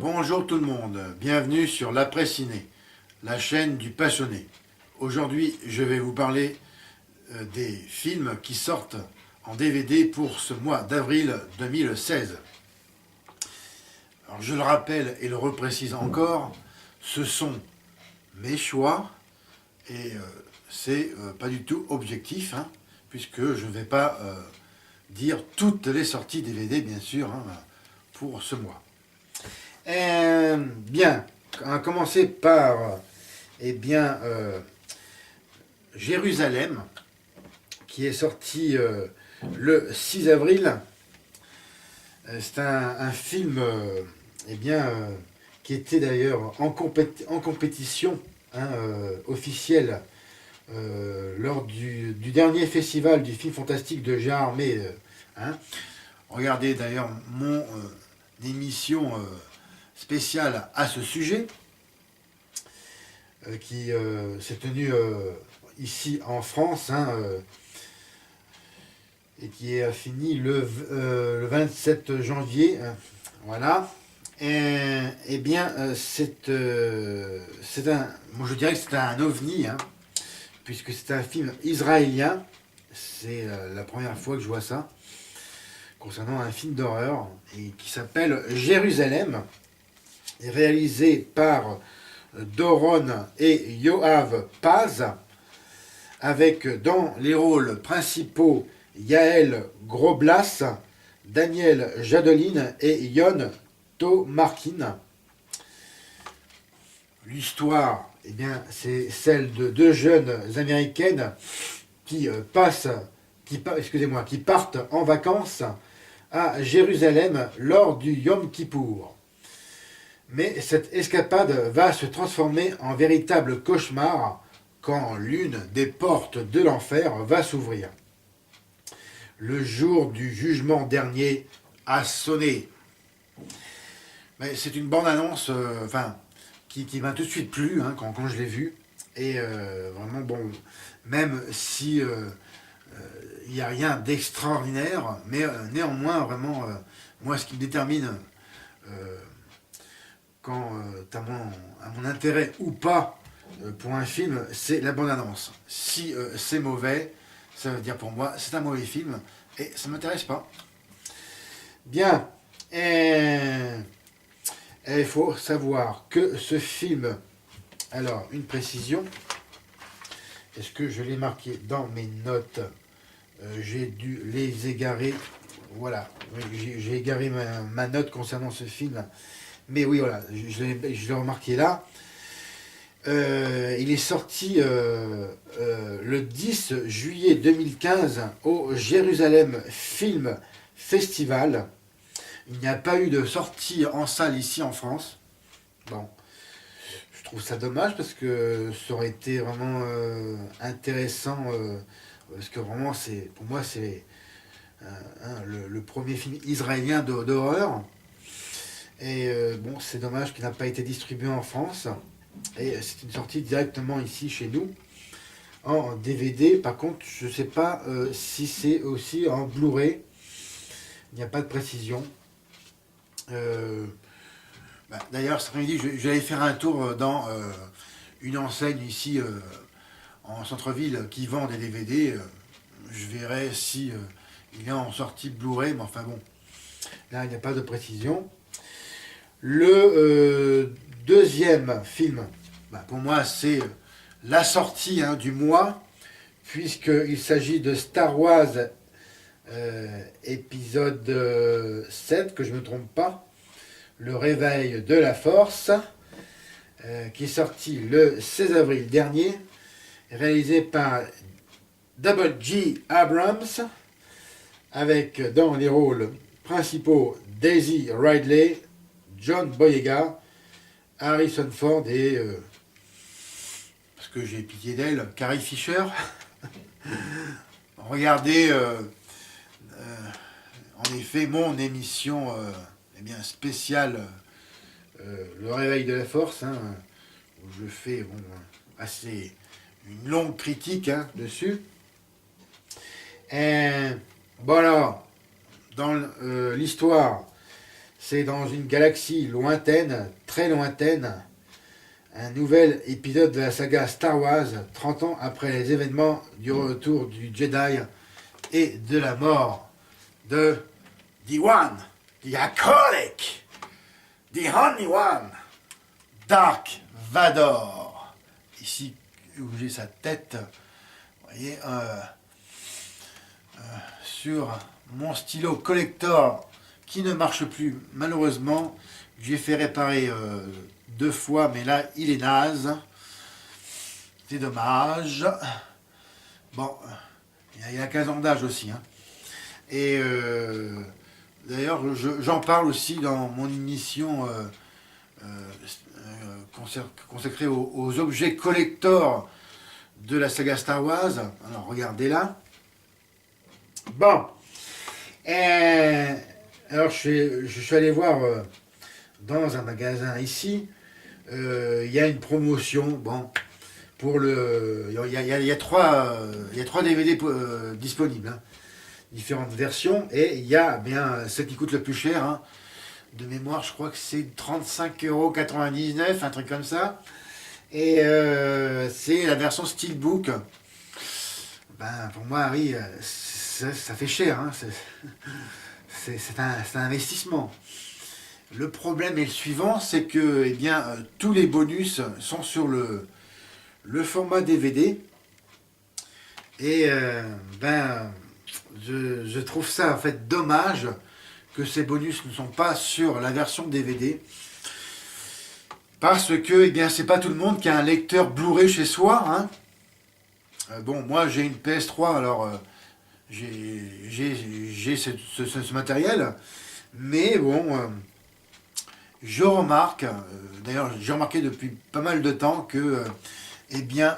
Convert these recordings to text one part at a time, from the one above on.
Bonjour tout le monde, bienvenue sur l'Après Ciné, la chaîne du passionné. Aujourd'hui, je vais vous parler des films qui sortent en DVD pour ce mois d'avril 2016. Alors je le rappelle et le reprécise encore, ce sont mes choix et c'est pas du tout objectif, puisque je ne vais pas dire toutes les sorties DVD, bien sûr, pour ce mois. Bien, on va commencer par Jérusalem, qui est sorti le 6 avril. C'est un film qui était d'ailleurs en compétition officielle lors du dernier festival du film fantastique de Gérard Armé. Regardez d'ailleurs mon émission spéciale à ce sujet qui s'est tenue ici en France et qui est fini le 27 janvier. Voilà. Et bien, c'est moi je dirais que c'est un ovni, puisque c'est un film israélien. C'est la première fois que je vois ça concernant un film d'horreur et qui s'appelle Jérusalem, réalisé par Doron et Yoav Paz, avec dans les rôles principaux Yael Groblas, Daniel Jadolin et Yon Tomarkin. L'histoire, c'est celle de deux jeunes américaines qui partent en vacances à Jérusalem lors du Yom Kippour. Mais cette escapade va se transformer en véritable cauchemar quand l'une des portes de l'enfer va s'ouvrir. Le jour du jugement dernier a sonné. Mais c'est une bande-annonce qui m'a tout de suite plu quand je l'ai vue. Et vraiment, bon, même si il n'y a rien d'extraordinaire, mais néanmoins, vraiment, moi, ce qui me détermine quant à mon intérêt ou pas pour un film, c'est la bande-annonce. Si c'est mauvais, ça veut dire pour moi, c'est un mauvais film, et ça ne m'intéresse pas. Bien, il faut savoir que ce film, alors, une précision, est-ce que je l'ai marqué dans mes notes? J'ai dû les égarer. Voilà, j'ai égaré ma note concernant ce film. Mais oui, voilà, je l'ai remarqué là. Il est sorti le 10 juillet 2015 au Jérusalem Film Festival. Il n'y a pas eu de sortie en salle ici en France. Bon, je trouve ça dommage parce que ça aurait été vraiment intéressant. Parce que vraiment, pour moi, c'est le premier film israélien d'horreur. Et bon, c'est dommage qu'il n'a pas été distribué en France. Et c'est une sortie directement ici chez nous en DVD. Par contre, je ne sais pas si c'est aussi en Blu-ray. Il n'y a pas de précision. D'ailleurs, cet après-midi, j'allais faire un tour dans une enseigne ici en centre-ville qui vend des DVD. Je verrai si il est en sortie Blu-ray, mais enfin bon, là il n'y a pas de précision. Le deuxième film, pour moi c'est la sortie du mois, puisqu'il s'agit de Star Wars épisode 7, que je ne me trompe pas, le réveil de la force, qui est sorti le 16 avril dernier, réalisé par W.J. Abrams, avec dans les rôles principaux Daisy Ridley, John Boyega, Harrison Ford et, parce que j'ai pitié d'elle, Carrie Fisher. Regardez en effet mon émission spéciale Le Réveil de la Force, où je fais assez une longue critique dessus. Et voilà, dans l'histoire, C'est dans une galaxie lointaine, très lointaine, un nouvel épisode de la saga Star Wars, 30 ans après les événements du retour du Jedi et de la mort de The One, The Alcoholic, The Only One, Dark Vador. Ici où j'ai sa tête, vous voyez, sur mon stylo collector qui ne marche plus malheureusement. J'ai fait réparer 2 fois, mais là il est naze. C'est dommage. Bon, il a 15 ans d'âge aussi. Hein. Et d'ailleurs, j'en parle aussi dans mon émission consacrée aux objets collector de la saga Star Wars. Alors regardez là. Bon. Alors je suis allé voir dans un magasin ici. Il y a une promotion. Bon. Pour le, il y a 3 DVD disponibles. Hein, différentes versions. Et il y a bien celle qui coûte le plus cher. Hein, de mémoire, je crois que c'est 35,99 €, un truc comme ça. Et c'est la version Steelbook. Ben, pour moi, oui, ça fait cher. Hein, c'est un investissement. Le problème est le suivant, c'est que eh bien, tous les bonus sont sur le format DVD. Et ben, je trouve ça en fait dommage que ces bonus ne sont pas sur la version DVD. Parce que eh bien, c'est pas tout le monde qui a un lecteur Blu-ray chez soi. Hein. Bon, moi j'ai une PS3, alors j'ai ce matériel. Mais bon, je remarque, d'ailleurs j'ai remarqué depuis pas mal de temps que eh bien,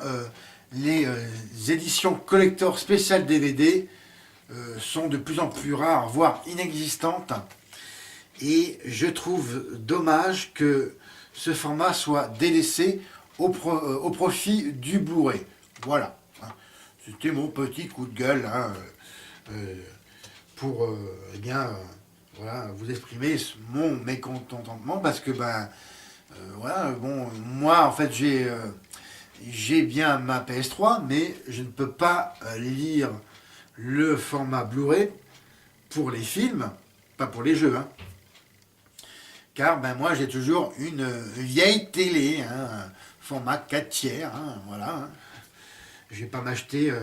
les éditions collector spéciales DVD sont de plus en plus rares, voire inexistantes. Et je trouve dommage que ce format soit délaissé au profit du Blu-ray. Voilà. C'était mon petit coup de gueule hein, pour eh bien, voilà, vous exprimer mon mécontentement parce que ben voilà, bon, moi en fait j'ai bien ma PS3, mais je ne peux pas lire le format Blu-ray pour les films, pas pour les jeux. Hein. Car ben, moi j'ai toujours une vieille télé, hein, format 4 tiers, hein, voilà. Hein. Je ne vais pas m'acheter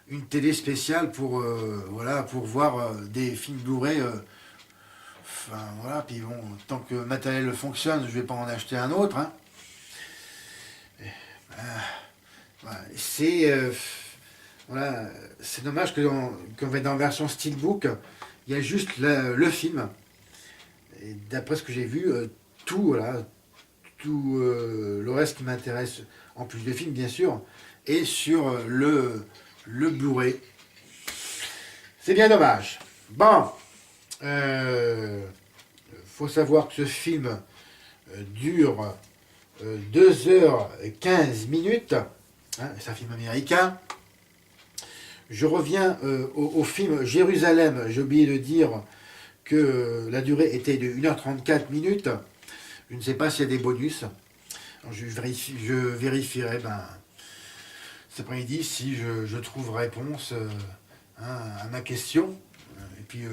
une télé spéciale pour, voilà, pour voir des films Blu-ray. Enfin voilà, puis bon, tant que le matériel fonctionne, je ne vais pas en acheter un autre. Hein. Voilà. Voilà, c'est dommage qu'on va dans la version Steelbook, il y a juste le film. Et d'après ce que j'ai vu, tout le reste qui m'intéresse, en plus des films bien sûr, est sur le Blu-ray. C'est bien dommage. Bon, faut savoir que ce film dure 2h15. Hein, c'est un film américain. Je reviens au film Jérusalem. J'ai oublié de dire que la durée était de 1h34. Je ne sais pas s'il y a des bonus. Alors, je vérifierai cet après-midi si je trouve réponse hein, à ma question. Et puis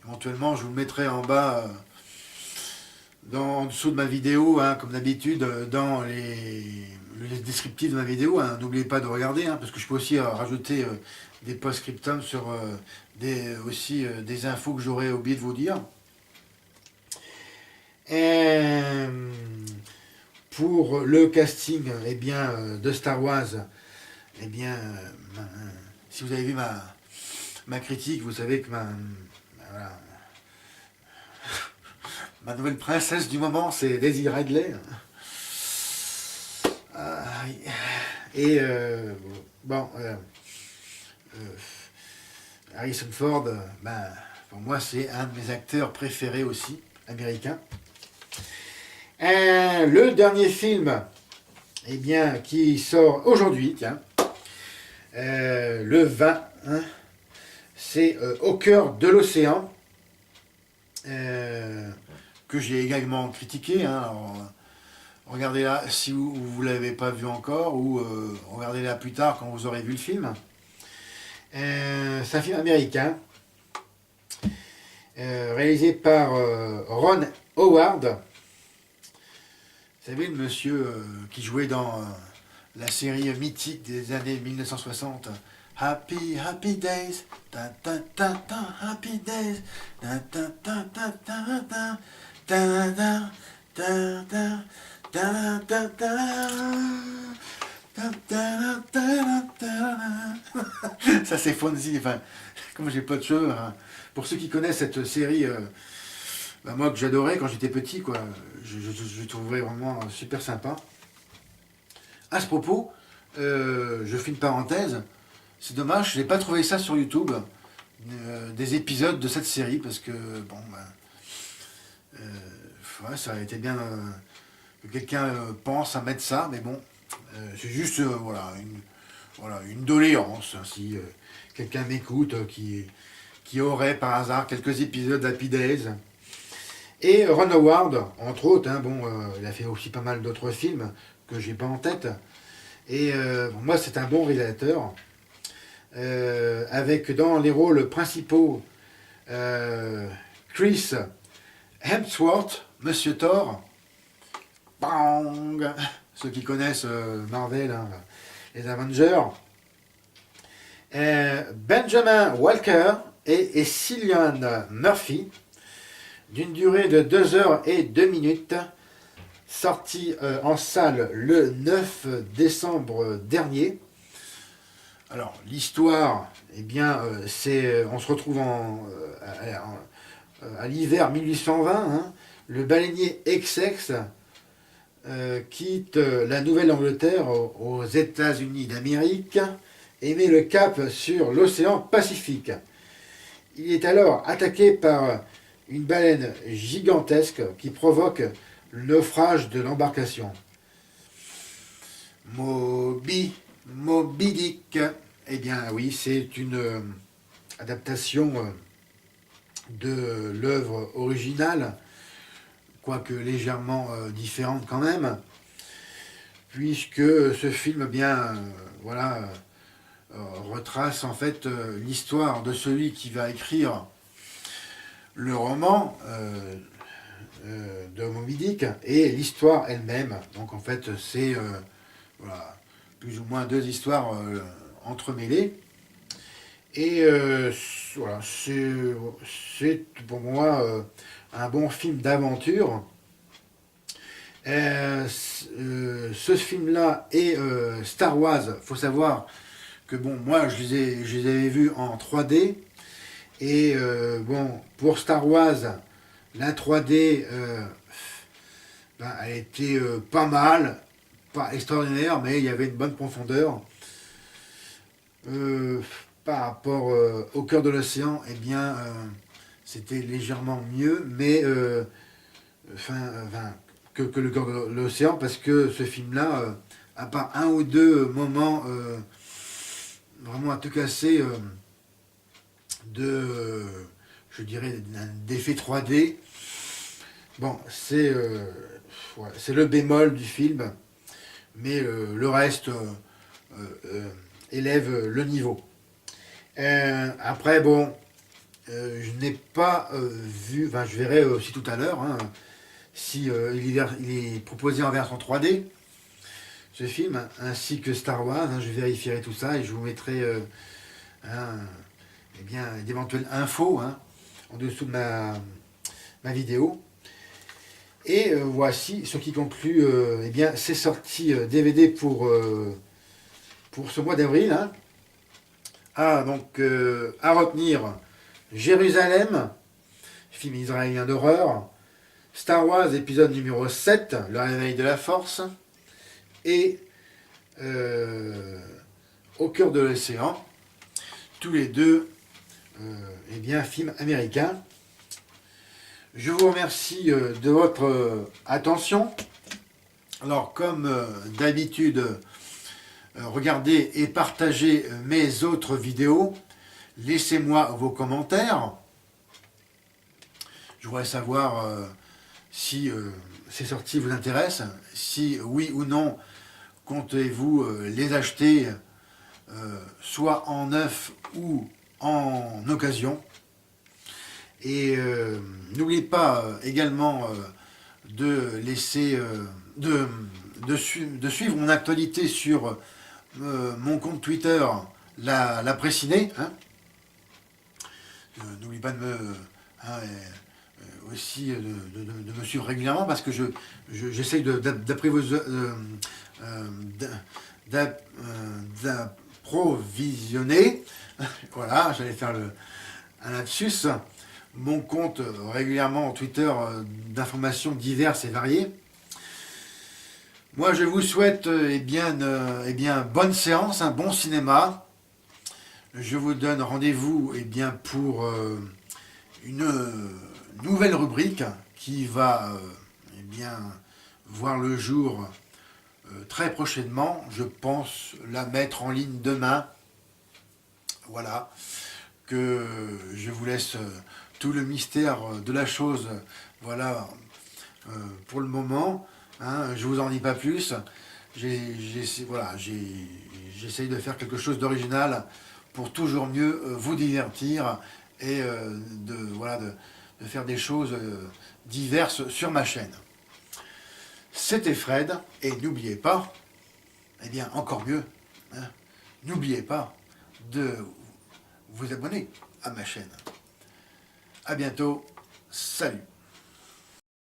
éventuellement je vous le mettrai en bas, en dessous de ma vidéo, hein, comme d'habitude, dans le descriptif de ma vidéo. Hein. N'oubliez pas de regarder, hein, parce que je peux aussi rajouter des post-scriptum sur des infos que j'aurais oublié de vous dire. Et pour le casting eh bien, de Star Wars, eh bien, si vous avez vu ma critique, vous savez que voilà, ma nouvelle princesse du moment, c'est Daisy Ridley. Et bon, Harrison Ford, pour moi, c'est un de mes acteurs préférés aussi, américains. Le dernier film, eh bien, qui sort aujourd'hui, tiens, le 20, hein, c'est Au cœur de l'océan. que j'ai également critiqué. Hein. Alors, regardez-la si vous ne l'avez pas vu encore, ou regardez-la plus tard quand vous aurez vu le film. C'est un film américain, réalisé par Ron Howard. Vous savez, le monsieur qui jouait dans la série mythique des années 1960, Happy Happy Days, ta ta ta ta Happy Days, ta ta ta ta ta ta ta ta ta ta ta ta ta. Ça c'est Fonzie, enfin, comme j'ai pas de cheveux, hein. Pour ceux qui connaissent cette série, bah, moi que j'adorais quand j'étais petit, quoi, je trouvais vraiment super sympa. À ce propos, je fais une parenthèse, c'est dommage, je n'ai pas trouvé ça sur YouTube, des épisodes de cette série, parce que, bon, ouais, ça aurait été bien que quelqu'un pense à mettre ça, mais bon, c'est juste, voilà, une doléance, hein, si quelqu'un m'écoute, qui aurait par hasard quelques épisodes d'Happy Days. Et Ron Howard, entre autres, hein, bon, il a fait aussi pas mal d'autres films que j'ai pas en tête. Et bon, moi, c'est un bon réalisateur, avec dans les rôles principaux Chris Hemsworth, Monsieur Thor, bang, ceux qui connaissent Marvel, hein, les Avengers, Benjamin Walker et Cillian Murphy, d'une durée de 2 heures et 2 minutes, sorti en salle le 9 décembre dernier. Alors, l'histoire, eh bien, on se retrouve à l'hiver 1820, hein, le baleinier Essex quitte la Nouvelle-Angleterre aux États-Unis d'Amérique et met le cap sur l'océan Pacifique. Il est alors attaqué par une baleine gigantesque qui provoque le naufrage de l'embarcation. Moby Dick, eh bien oui, c'est une adaptation de l'œuvre originale, quoique légèrement différente quand même, puisque ce film, bien, voilà, retrace en fait l'histoire de celui qui va écrire le roman de Moby Dick et l'histoire elle-même. Donc en fait, c'est voilà, plus ou moins 2 histoires entremêlées. Et voilà, c'est pour moi un bon film d'aventure. Ce film-là et Star Wars, il faut savoir que bon, moi je les avais vus en 3D. Et bon, pour Star Wars, la 3D, elle était pas mal, pas extraordinaire, mais il y avait une bonne profondeur. Par rapport au cœur de l'océan, eh bien, c'était légèrement mieux, mais que le cœur de l'océan, parce que ce film-là, à part un ou deux moments vraiment à tout casser, je dirais, d'effet 3D, bon, c'est le bémol du film, mais le reste élève le niveau. Après, bon, je n'ai pas vu, enfin je verrai aussi tout à l'heure, hein, si il est proposé en version 3D, ce film, ainsi que Star Wars, hein, je vérifierai tout ça et je vous mettrai eh bien, d'éventuelles infos, hein, en dessous de ma vidéo. Et voici ce qui conclut eh bien, ces sorties DVD pour ce mois d'avril. Hein. Ah, donc, à retenir, Jérusalem, film israélien d'horreur, Star Wars, épisode numéro 7, Le réveil de la force, et Au cœur de l'océan, tous les deux, eh bien, films américains. Je vous remercie de votre attention. Alors, comme d'habitude, regardez et partagez mes autres vidéos. Laissez-moi vos commentaires. Je voudrais savoir si ces sorties vous intéressent, si oui ou non comptez-vous les acheter soit en neuf ou en occasion. Et n'oubliez pas également de laisser de suivre mon actualité sur mon compte Twitter, la Précinée. Hein. N'oubliez pas de me aussi de me suivre régulièrement parce que j'essaye d'approvisionner, voilà, j'allais faire un lapsus, mon compte régulièrement en Twitter d'informations diverses et variées. Moi, je vous souhaite bonne séance, un bon cinéma. Je vous donne rendez-vous pour une nouvelle rubrique qui va voir le jour très prochainement. Je pense la mettre en ligne demain. Voilà, que je vous laisse tout le mystère de la chose. Voilà, pour le moment. Hein, je vous en dis pas plus. J'essaye de faire quelque chose d'original pour toujours mieux vous divertir et de faire des choses diverses sur ma chaîne. C'était Fred, et n'oubliez pas, encore mieux, hein, n'oubliez pas de vous abonner à ma chaîne. À bientôt, salut.